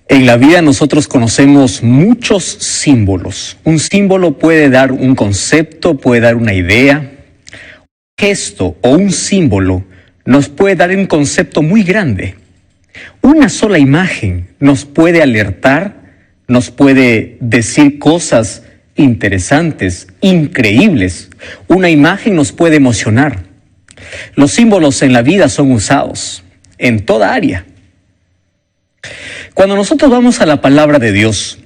En la vida nosotros conocemos muchos símbolos. Un símbolo puede dar un concepto, puede dar una idea. Un gesto o un símbolo nos puede dar un concepto muy grande. Una sola imagen nos puede alertar, nos puede decir cosas interesantes, increíbles. Una imagen nos puede emocionar. Los símbolos en la vida son usados en toda área. Cuando nosotros vamos a la palabra de Dios,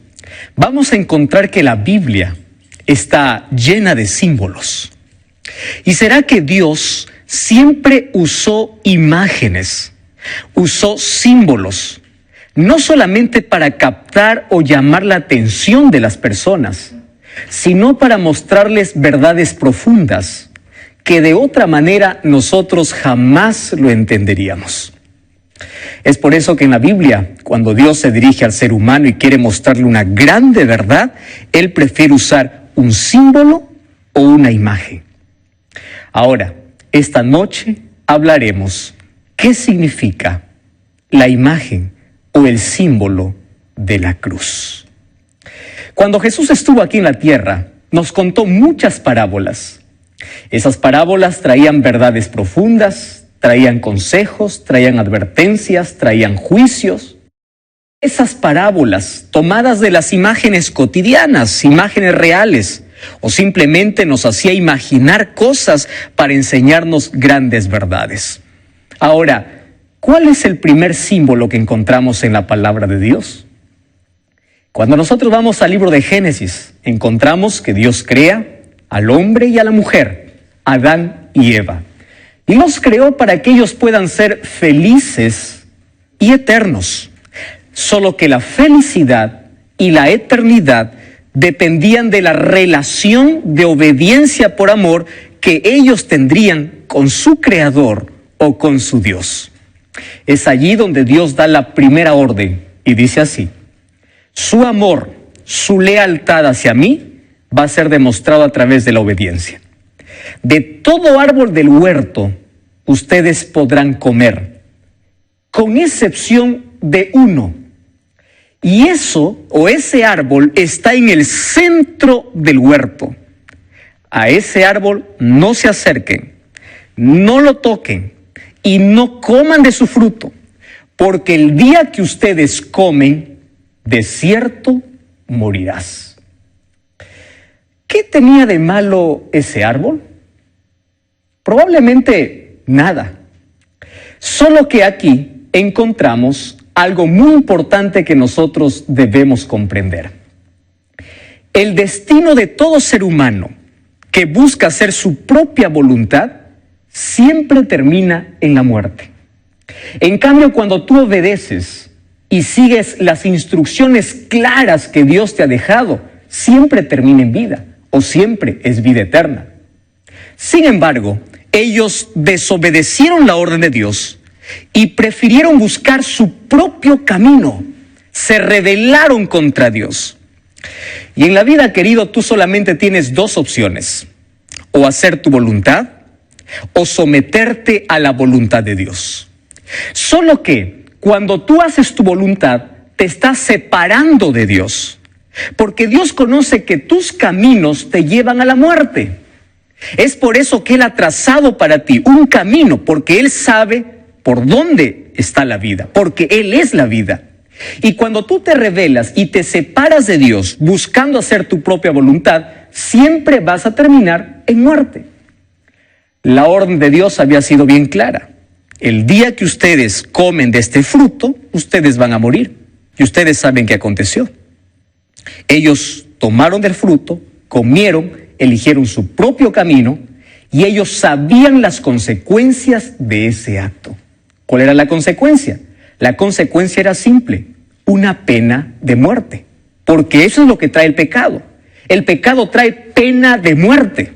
vamos a encontrar que la Biblia está llena de símbolos. ¿Y será que Dios siempre usó imágenes, usó símbolos, no solamente para captar o llamar la atención de las personas, sino para mostrarles verdades profundas que de otra manera nosotros jamás lo entenderíamos? Es por eso que en la Biblia, cuando Dios se dirige al ser humano y quiere mostrarle una grande verdad, Él prefiere usar un símbolo o una imagen. Ahora, esta noche hablaremos qué significa la imagen o el símbolo de la cruz. Cuando Jesús estuvo aquí en la tierra, nos contó muchas parábolas. Esas parábolas traían verdades profundas, traían consejos, traían advertencias, traían juicios. Esas parábolas, tomadas de las imágenes cotidianas, imágenes reales, o simplemente nos hacía imaginar cosas para enseñarnos grandes verdades. Ahora, ¿cuál es el primer símbolo que encontramos en la palabra de Dios? Cuando nosotros vamos al libro de Génesis, encontramos que Dios crea al hombre y a la mujer, Adán y Eva. Y los creó para que ellos puedan ser felices y eternos. Solo que la felicidad y la eternidad dependían de la relación de obediencia por amor que ellos tendrían con su Creador o con su Dios. Es allí donde Dios da la primera orden y dice así: su amor, su lealtad hacia mí va a ser demostrado a través de la obediencia. De todo árbol del huerto ustedes podrán comer, con excepción de uno. Y eso, o ese árbol, está en el centro del huerto. A ese árbol no se acerquen, no lo toquen y no coman de su fruto, porque el día que ustedes comen, de cierto morirás. ¿Qué tenía de malo ese árbol? Probablemente nada. Solo que aquí encontramos algo muy importante que nosotros debemos comprender. El destino de todo ser humano que busca hacer su propia voluntad siempre termina en la muerte. En cambio, cuando tú obedeces y sigues las instrucciones claras que Dios te ha dejado, siempre termina en vida o siempre es vida eterna. Sin embargo, ellos desobedecieron la orden de Dios y prefirieron buscar su propio camino. Se rebelaron contra Dios. Y en la vida, querido, tú solamente tienes dos opciones: o hacer tu voluntad o someterte a la voluntad de Dios. Solo que cuando tú haces tu voluntad, te estás separando de Dios, porque Dios conoce que tus caminos te llevan a la muerte. Es por eso que Él ha trazado para ti un camino, porque Él sabe por dónde está la vida, porque Él es la vida. Y cuando tú te rebelas y te separas de Dios buscando hacer tu propia voluntad, siempre vas a terminar en muerte. La orden de Dios había sido bien clara: el día que ustedes comen de este fruto, ustedes van a morir. Y ustedes saben qué aconteció. Ellos tomaron del fruto, comieron, eligieron su propio camino y ellos sabían las consecuencias de ese acto. ¿Cuál era la consecuencia? La consecuencia era simple: una pena de muerte. Porque eso es lo que trae el pecado. El pecado trae pena de muerte.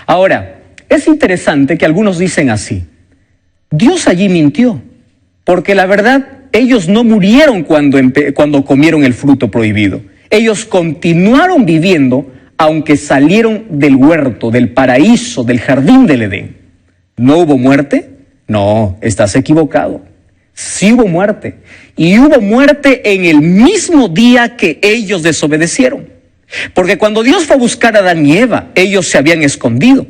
Ahora, es interesante que algunos dicen así: Dios allí mintió, porque la verdad, ellos no murieron cuando comieron el fruto prohibido. Ellos continuaron viviendo aunque salieron del huerto, del paraíso, del jardín del Edén. ¿No hubo muerte? No, estás equivocado. Sí hubo muerte. Y hubo muerte en el mismo día que ellos desobedecieron. Porque cuando Dios fue a buscar a Adán y Eva, ellos se habían escondido.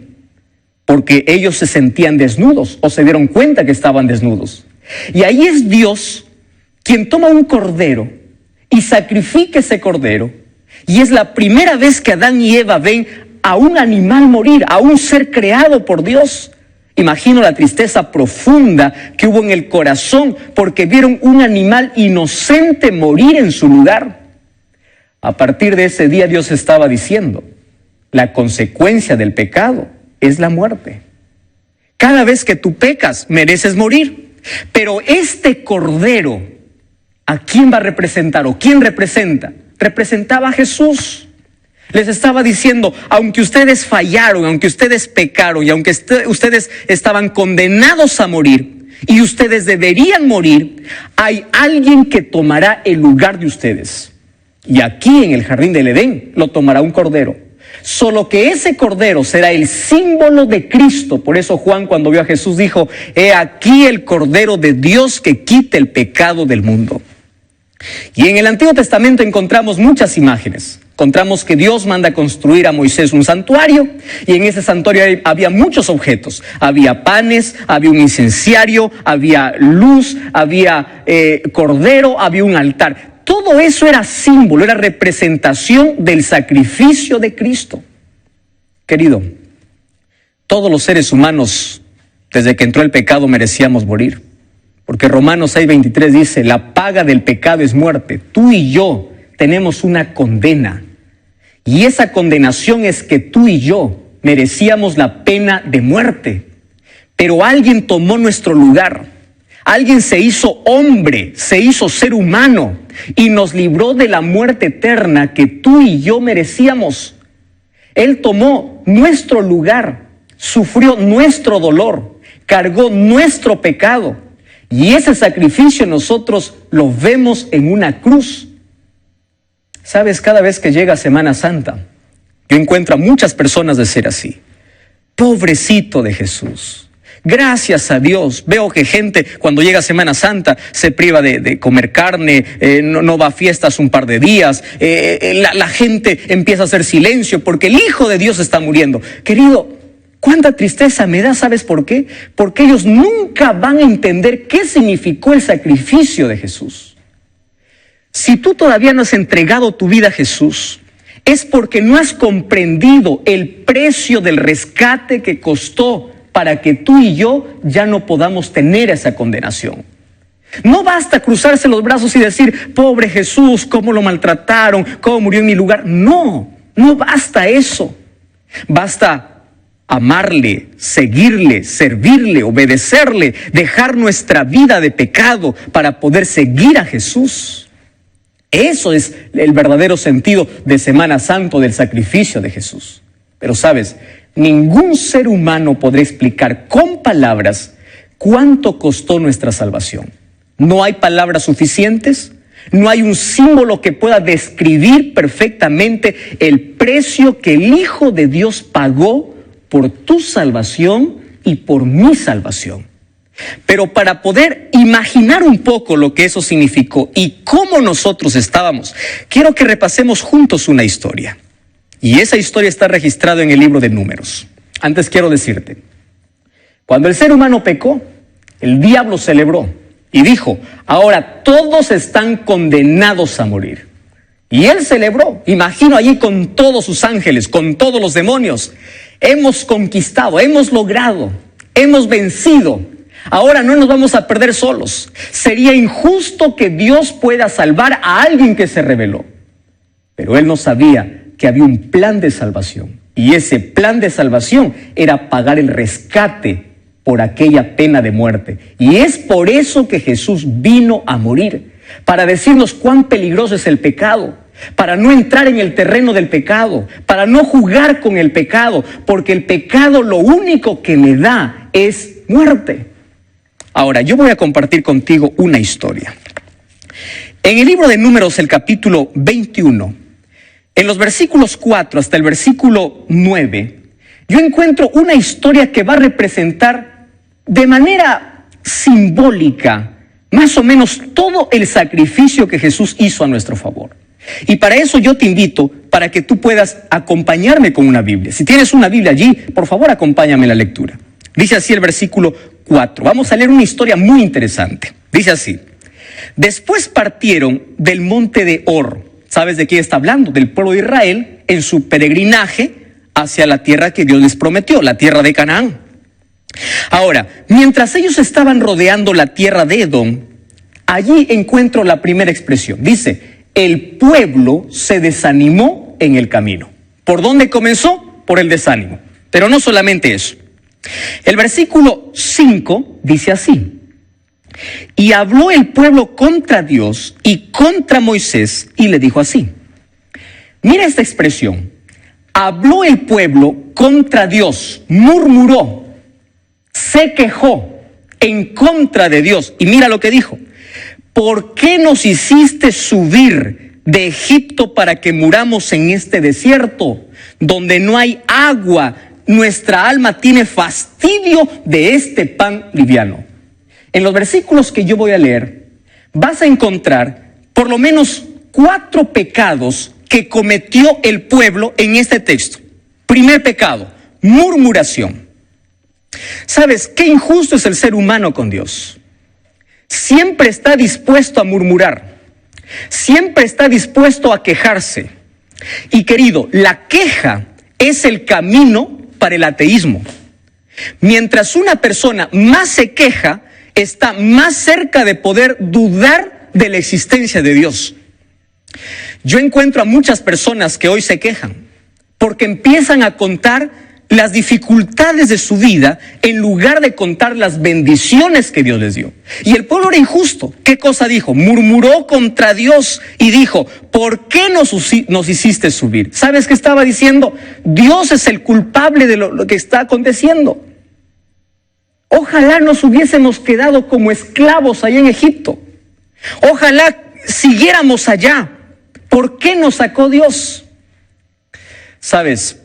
Porque ellos se sentían desnudos o se dieron cuenta que estaban desnudos. Y ahí es Dios quien toma un cordero y sacrifica ese cordero. Y es la primera vez que Adán y Eva ven a un animal morir, a un ser creado por Dios. Imagino la tristeza profunda que hubo en el corazón porque vieron un animal inocente morir en su lugar. A partir de ese día Dios estaba diciendo, la consecuencia del pecado es la muerte. Cada vez que tú pecas, mereces morir. Pero este cordero, ¿a quién va a representar o quién representa? Representaba a Jesús. Les estaba diciendo, aunque ustedes fallaron, aunque ustedes pecaron y aunque ustedes estaban condenados a morir y ustedes deberían morir, hay alguien que tomará el lugar de ustedes. Y aquí en el jardín del Edén lo tomará un cordero. Solo que ese cordero será el símbolo de Cristo. Por eso Juan, cuando vio a Jesús, dijo, he aquí el cordero de Dios que quita el pecado del mundo. Y en el Antiguo Testamento encontramos muchas imágenes. Encontramos que Dios manda a construir a Moisés un santuario, y en ese santuario había muchos objetos. Había panes, había un incenciario, había luz, había cordero, había un altar. Todo eso era símbolo, era representación del sacrificio de Cristo. Querido, todos los seres humanos, desde que entró el pecado, merecíamos morir. Porque Romanos 6:23 dice, la paga del pecado es muerte. Tú y yo tenemos una condena. Y esa condenación es que tú y yo merecíamos la pena de muerte. Pero alguien tomó nuestro lugar. Alguien se hizo hombre, se hizo ser humano y nos libró de la muerte eterna que tú y yo merecíamos. Él tomó nuestro lugar, sufrió nuestro dolor, cargó nuestro pecado. Y ese sacrificio nosotros lo vemos en una cruz. Sabes, cada vez que llega Semana Santa, yo encuentro a muchas personas de ser así. Pobrecito de Jesús. Gracias a Dios. Veo que gente cuando llega Semana Santa se priva de comer carne, no va a fiestas un par de días. La gente empieza a hacer silencio porque el Hijo de Dios está muriendo. Querido, cuánta tristeza me da, ¿sabes por qué? Porque ellos nunca van a entender qué significó el sacrificio de Jesús. Si tú todavía no has entregado tu vida a Jesús, es porque no has comprendido el precio del rescate que costó para que tú y yo ya no podamos tener esa condenación. No basta cruzarse los brazos y decir, pobre Jesús, cómo lo maltrataron, cómo murió en mi lugar. No basta eso. Basta amarle, seguirle, servirle, obedecerle, dejar nuestra vida de pecado para poder seguir a Jesús. Eso es el verdadero sentido de Semana Santa, del sacrificio de Jesús. Pero sabes, ningún ser humano podrá explicar con palabras cuánto costó nuestra salvación. No hay palabras suficientes, no hay un símbolo que pueda describir perfectamente el precio que el Hijo de Dios pagó por tu salvación y por mi salvación. Pero para poder imaginar un poco lo que eso significó y cómo nosotros estábamos, quiero que repasemos juntos una historia. Y esa historia está registrada en el libro de Números. Antes quiero decirte, cuando el ser humano pecó, el diablo celebró y dijo, ahora todos están condenados a morir. Y él celebró, imagino allí con todos sus ángeles, con todos los demonios. Hemos conquistado, hemos logrado, hemos vencido. Ahora no nos vamos a perder solos. Sería injusto que Dios pueda salvar a alguien que se rebeló. Pero él no sabía que había un plan de salvación. Y ese plan de salvación era pagar el rescate por aquella pena de muerte. Y es por eso que Jesús vino a morir. Para decirnos cuán peligroso es el pecado. Para no entrar en el terreno del pecado. Para no jugar con el pecado. Porque el pecado lo único que le da es muerte. Ahora, yo voy a compartir contigo una historia. En el libro de Números, el capítulo 21, en los versículos 4 hasta el versículo 9, yo encuentro una historia que va a representar de manera simbólica más o menos todo el sacrificio que Jesús hizo a nuestro favor. Y para eso yo te invito para que tú puedas acompañarme con una Biblia. Si tienes una Biblia allí, por favor acompáñame en la lectura. Dice así el versículo 4. Vamos a leer una historia muy interesante. Dice así: después partieron del monte de Hor. ¿Sabes de quién está hablando? Del pueblo de Israel en su peregrinaje hacia la tierra que Dios les prometió, la tierra de Canaán. Ahora, mientras ellos estaban rodeando la tierra de Edom, allí encuentro la primera expresión. Dice: el pueblo se desanimó en el camino. ¿Por dónde comenzó? Por el desánimo. Pero no solamente eso. El versículo 5 dice así: y habló el pueblo contra Dios y contra Moisés y le dijo así. Mira esta expresión. Habló el pueblo contra Dios, murmuró, se quejó en contra de Dios. Y mira lo que dijo: ¿por qué nos hiciste subir de Egipto para que muramos en este desierto, donde no hay agua? Nuestra alma tiene fastidio de este pan liviano. En los versículos que yo voy a leer, vas a encontrar por lo menos 4 pecados que cometió el pueblo en este texto. Primer pecado, murmuración. ¿Sabes qué injusto es el ser humano con Dios? Siempre está dispuesto a murmurar, siempre está dispuesto a quejarse. Y querido, la queja es el camino para el ateísmo. Mientras una persona más se queja, está más cerca de poder dudar de la existencia de Dios. Yo encuentro a muchas personas que hoy se quejan porque empiezan a contar las dificultades de su vida en lugar de contar las bendiciones que Dios les dio. Y el pueblo era injusto. ¿Qué cosa dijo? Murmuró contra Dios y dijo: ¿por qué nos hiciste subir? ¿Sabes qué estaba diciendo? Dios es el culpable de lo que está aconteciendo. Ojalá nos hubiésemos quedado como esclavos allá en Egipto. Ojalá siguiéramos allá. ¿Por qué nos sacó Dios? ¿Sabes?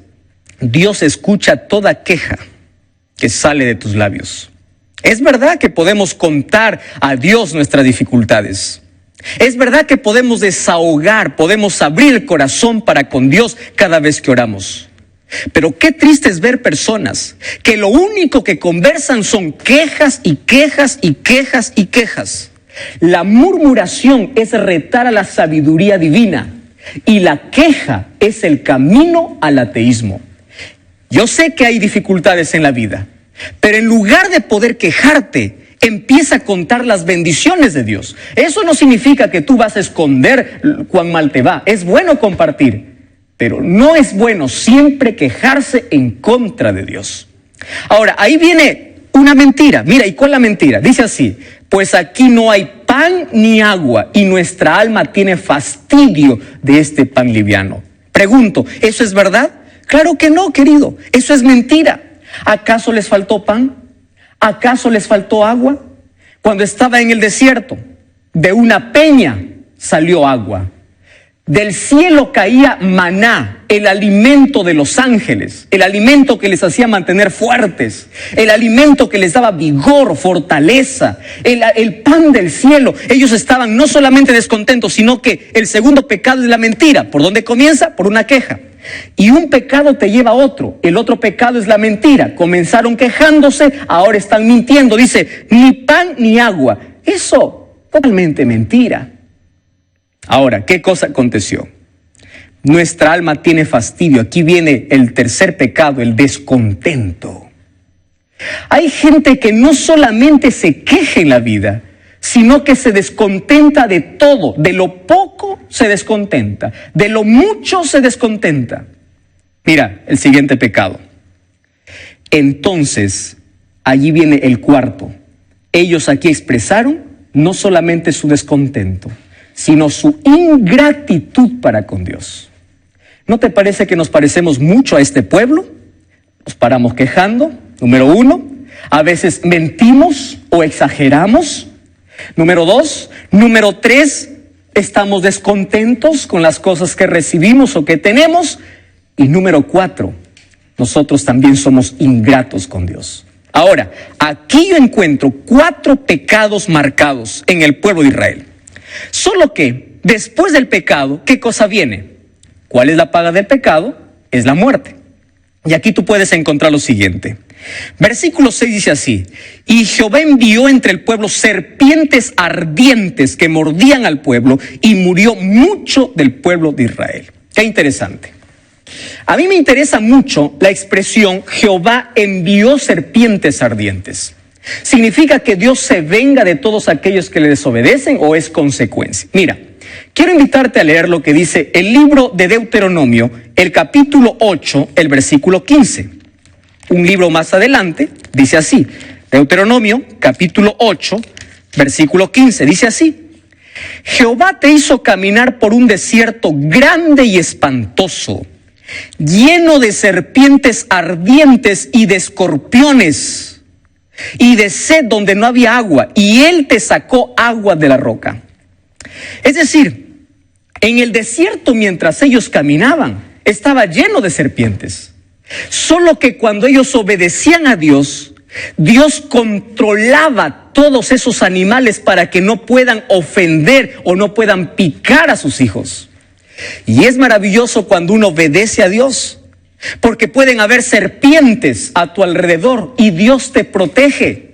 Dios escucha toda queja que sale de tus labios. Es verdad que podemos contar a Dios nuestras dificultades. Es verdad que podemos desahogar, podemos abrir el corazón para con Dios cada vez que oramos. Pero qué triste es ver personas que lo único que conversan son quejas y quejas y quejas y quejas. La murmuración es retar a la sabiduría divina y la queja es el camino al ateísmo. Yo sé que hay dificultades en la vida, pero en lugar de poder quejarte, empieza a contar las bendiciones de Dios. Eso no significa que tú vas a esconder cuán mal te va. Es bueno compartir, pero no es bueno siempre quejarse en contra de Dios. Ahora, ahí viene una mentira. Mira, ¿y cuál es la mentira? Dice así: pues aquí no hay pan ni agua y nuestra alma tiene fastidio de este pan liviano. Pregunto, ¿eso es verdad? Claro que no, querido. Eso es mentira. ¿Acaso les faltó pan? ¿Acaso les faltó agua? Cuando estaba en el desierto, de una peña salió agua. Del cielo caía maná, el alimento de los ángeles, el alimento que les hacía mantener fuertes, el alimento que les daba vigor, fortaleza, el pan del cielo. Ellos estaban no solamente descontentos, sino que el segundo pecado es la mentira. ¿Por dónde comienza? Por una queja. Y un pecado te lleva a otro. El otro pecado es la mentira. Comenzaron quejándose, ahora están mintiendo. Dice, ni pan ni agua. Eso, totalmente mentira. Ahora, ¿qué cosa aconteció? Nuestra alma tiene fastidio. Aquí viene el tercer pecado, el descontento. Hay gente que no solamente se queja en la vida, sino que se descontenta de todo. De lo poco se descontenta, de lo mucho se descontenta. Mira, el siguiente pecado. Entonces, allí viene el cuarto. Ellos aquí expresaron no solamente su descontento, sino su ingratitud para con Dios. ¿No te parece que nos parecemos mucho a este pueblo? Nos paramos quejando, número 1. A veces mentimos o exageramos. Número 2. Número 3, estamos descontentos con las cosas que recibimos o que tenemos. Y número 4, nosotros también somos ingratos con Dios. Ahora, aquí yo encuentro 4 pecados marcados en el pueblo de Israel. Solo que después del pecado, ¿qué cosa viene? ¿Cuál es la paga del pecado? Es la muerte. Y aquí tú puedes encontrar lo siguiente. Versículo 6 dice así: y Jehová envió entre el pueblo serpientes ardientes que mordían al pueblo, y murió mucho del pueblo de Israel. Qué interesante. A mí me interesa mucho la expresión Jehová envió serpientes ardientes. ¿Significa que Dios se venga de todos aquellos que le desobedecen o es consecuencia? Mira, quiero invitarte a leer lo que dice el libro de Deuteronomio, el capítulo 8, el versículo 15. Un libro más adelante dice así, Deuteronomio, capítulo 8, versículo 15, dice así: Jehová te hizo caminar por un desierto grande y espantoso, lleno de serpientes ardientes y de escorpiones, y de sed donde no había agua, y él te sacó agua de la roca. Es decir, en el desierto mientras ellos caminaban, estaba lleno de serpientes. Solo que cuando ellos obedecían a Dios, Dios controlaba todos esos animales para que no puedan ofender o no puedan picar a sus hijos. Y es maravilloso cuando uno obedece a Dios, porque pueden haber serpientes a tu alrededor y Dios te protege.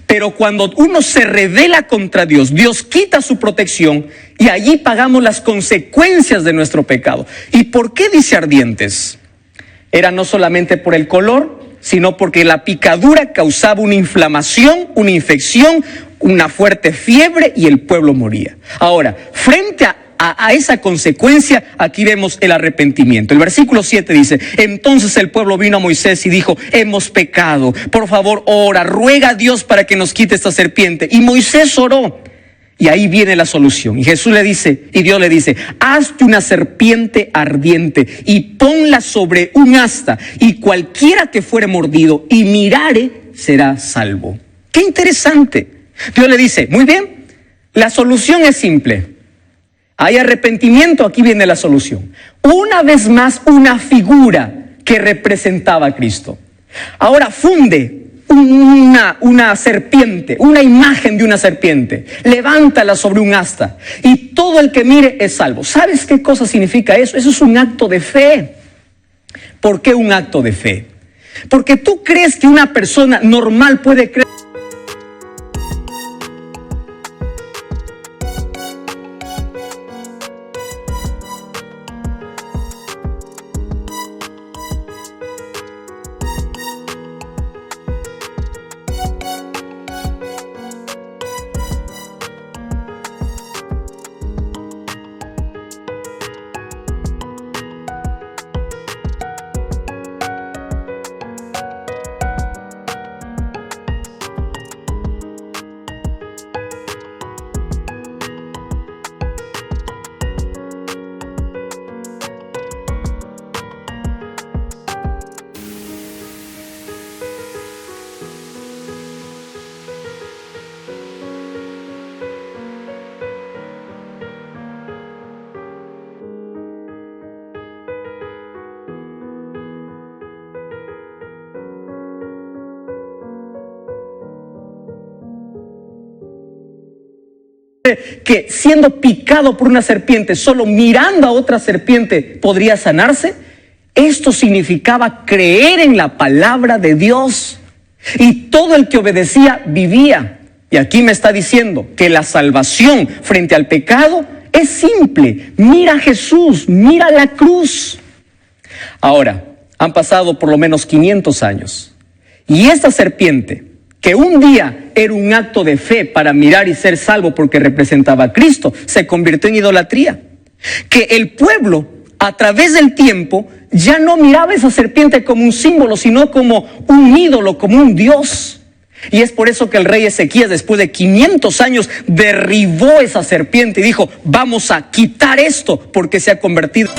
Pero cuando uno se rebela contra Dios, Dios quita su protección y allí pagamos las consecuencias de nuestro pecado. ¿Y por qué dice ardientes? Era no solamente por el color, sino porque la picadura causaba una inflamación, una infección, una fuerte fiebre y el pueblo moría. Ahora, frente a esa consecuencia, aquí vemos el arrepentimiento. El versículo 7 dice: entonces el pueblo vino a Moisés y dijo: hemos pecado, por favor ora, ruega a Dios para que nos quite esta serpiente. Y Moisés oró. Y ahí viene la solución. Y Jesús le dice, y Dios le dice: hazte una serpiente ardiente y ponla sobre un asta, y cualquiera que fuere mordido y mirare será salvo. ¡Qué interesante! Dios le dice: muy bien, la solución es simple. Hay arrepentimiento, aquí viene la solución. Una vez más, una figura que representaba a Cristo. Ahora funde una serpiente, una imagen de una serpiente, levántala sobre un asta y todo el que mire es salvo. ¿Sabes qué cosa significa eso? Eso es un acto de fe. ¿Por qué un acto de fe? Porque tú crees que una persona normal puede creer. Que siendo picado por una serpiente, solo mirando a otra serpiente podría sanarse. Esto significaba creer en la palabra de Dios, y todo el que obedecía vivía. Y aquí me está diciendo que la salvación frente al pecado es simple. Mira a Jesús, mira la cruz. Ahora, han pasado por lo menos 500 años, y esta serpiente, que un día era un acto de fe para mirar y ser salvo porque representaba a Cristo, se convirtió en idolatría. Que el pueblo, a través del tiempo, ya no miraba esa serpiente como un símbolo, sino como un ídolo, como un dios. Y es por eso que el rey Ezequías, después de 500 años, derribó esa serpiente y dijo: vamos a quitar esto porque se ha convertido.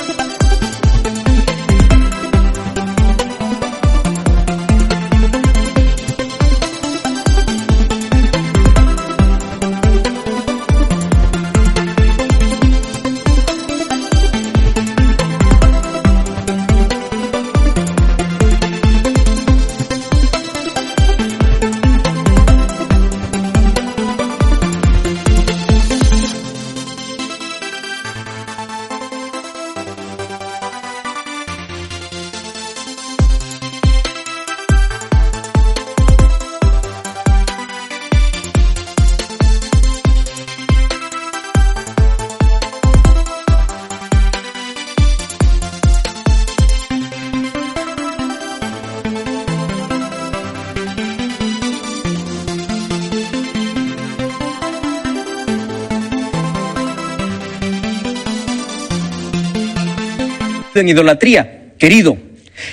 en idolatría. Querido,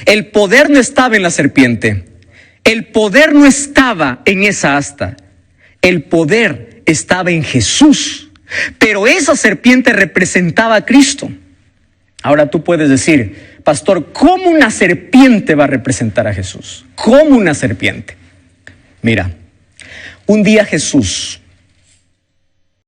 el poder no estaba en la serpiente. El poder no estaba en esa asta. El poder estaba en Jesús. Pero esa serpiente representaba a Cristo. Ahora tú puedes decir, pastor, ¿cómo una serpiente va a representar a Jesús? ¿Cómo una serpiente? Mira, un día Jesús